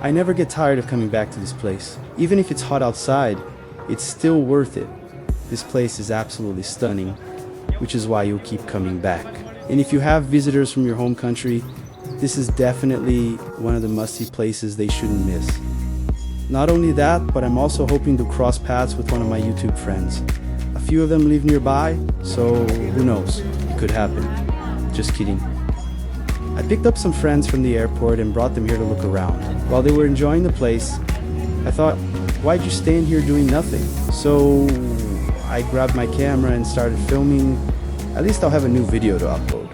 I never get tired of coming back to this place. Even if it's hot outside, it's still worth it. This place is absolutely stunning, which is why you'll keep coming back. And if you have visitors from your home country, this is definitely one of the must-see places they shouldn't miss. Not only that, but I'm also hoping to cross paths with one of my YouTube friends. A few of them live nearby, so who knows, it could happen. Just kidding. I picked up some friends from the airport and brought them here to look around. While they were enjoying the place, I thought, why'd you stand here doing nothing? So I grabbed my camera and started filming. At least I'll have a new video to upload.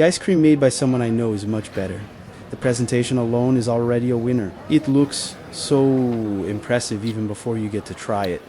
The ice cream made by someone I know is much better. The presentation alone is already a winner. It looks so impressive even before you get to try it.